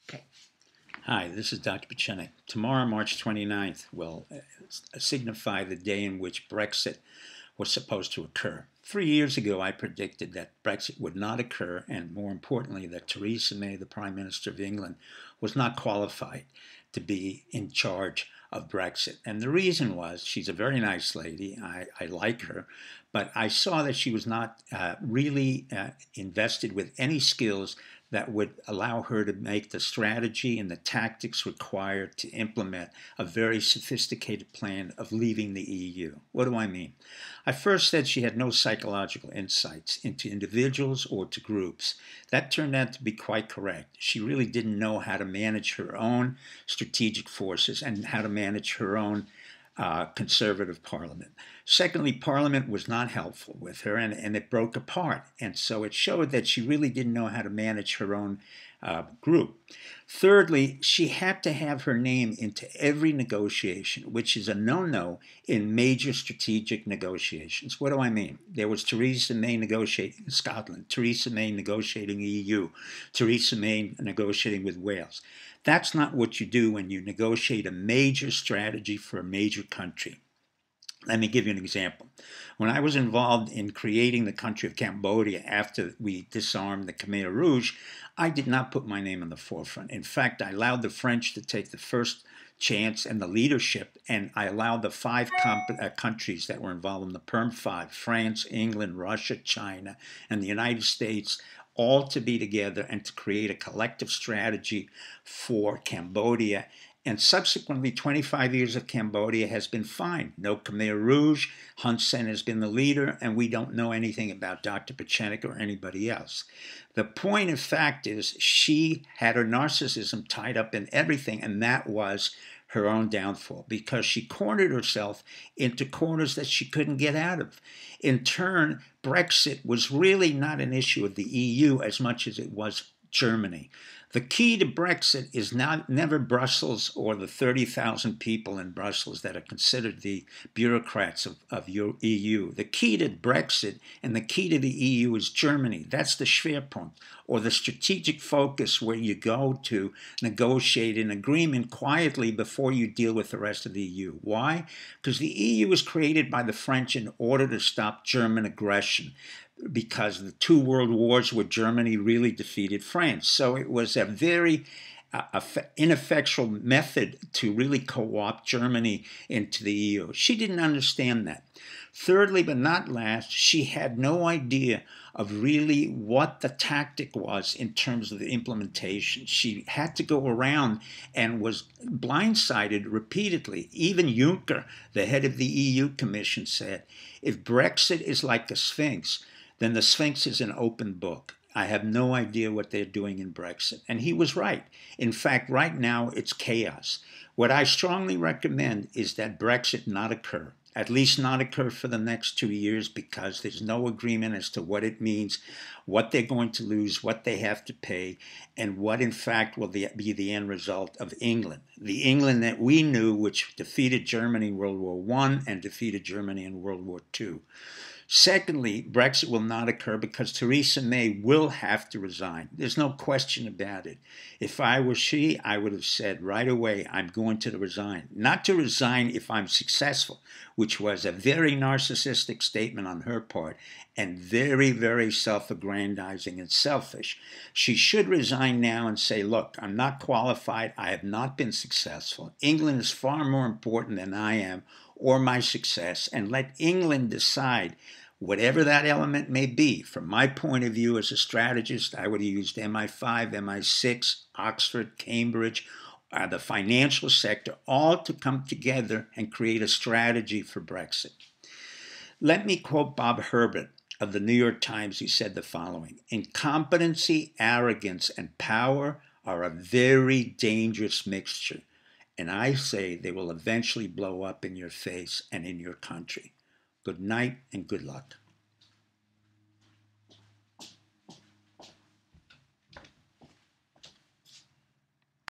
Okay. Hi, this is Dr. Pachenik. Tomorrow, March 29th, will signify the day in which Brexit was supposed to occur. 3 years ago, I predicted that Brexit would not occur, and more importantly, that Theresa May, the Prime Minister of England, was not qualified to be in charge of Brexit. And the reason was she's a very nice lady. I like her, but I saw that she was not really invested with any skills that would allow her to make the strategy and the tactics required to implement a very sophisticated plan of leaving the EU. What do I mean? I first said she had no psychological insights into individuals or to groups. That turned out to be quite correct. She really didn't know how to manage her own strategic forces and how to manage her own conservative parliament. Secondly, parliament was not helpful with her, and it broke apart. And so it showed that she really didn't know how to manage her own group. Thirdly, she had to have her name into every negotiation, which is a no-no in major strategic negotiations. What do I mean? There was Theresa May negotiating in Scotland, Theresa May negotiating EU, Theresa May negotiating with Wales. That's not what you do when you negotiate a major strategy for a major country. Let me give you an example. When I was involved in creating the country of Cambodia after we disarmed the Khmer Rouge, I did not put my name in the forefront. In fact, I allowed the French to take the first chance and the leadership, and I allowed the five countries that were involved in the Perm Five, France, England, Russia, China, and the United States, all to be together and to create a collective strategy for Cambodia. And subsequently, 25 years of Cambodia has been fine. No Khmer Rouge, Hun Sen has been the leader, and we don't know anything about Dr. Pachenik or anybody else. The point of fact is she had her narcissism tied up in everything, and that was her own downfall because she cornered herself into corners that she couldn't get out of. In turn, Brexit was really not an issue of the EU as much as it was Germany. The key to Brexit is never Brussels or the 30,000 people in Brussels that are considered the bureaucrats of your EU. The key to Brexit and the key to the EU is Germany. That's the Schwerpunkt, or the strategic focus where you go to negotiate an agreement quietly before you deal with the rest of the EU. Why? Because the EU was created by the French in order to stop German aggression, because the two world wars where Germany really defeated France. So it was a very ineffectual method to really co-opt Germany into the EU. She didn't understand that. Thirdly, but not last, she had no idea of really what the tactic was in terms of the implementation. She had to go around and was blindsided repeatedly. Even Juncker, the head of the EU Commission, said, if Brexit is like the Sphinx, then the Sphinx is an open book. I have no idea what they're doing in Brexit. And he was right. In fact, right now, it's chaos. What I strongly recommend is that Brexit not occur, at least not occur for the next 2 years, because there's no agreement as to what it means, what they're going to lose, what they have to pay, and what, in fact, will be the end result of England. The England that we knew, which defeated Germany in World War I and defeated Germany in World War II. Secondly, Brexit will not occur because Theresa May will have to resign. There's no question about it. If I were she, I would have said right away, I'm going to resign. Not to resign if I'm successful, which was a very narcissistic statement on her part and very, very self-aggrandizing and selfish. She should resign now and say, look, I'm not qualified. I have not been successful. England is far more important than I am or my success, and let England decide whatever that element may be. From my point of view as a strategist, I would have used MI5, MI6, Oxford, Cambridge, the financial sector, all to come together and create a strategy for Brexit. Let me quote Bob Herbert of the New York Times, who said the following: incompetency, arrogance, and power are a very dangerous mixture. And I say they will eventually blow up in your face and in your country. Good night and good luck.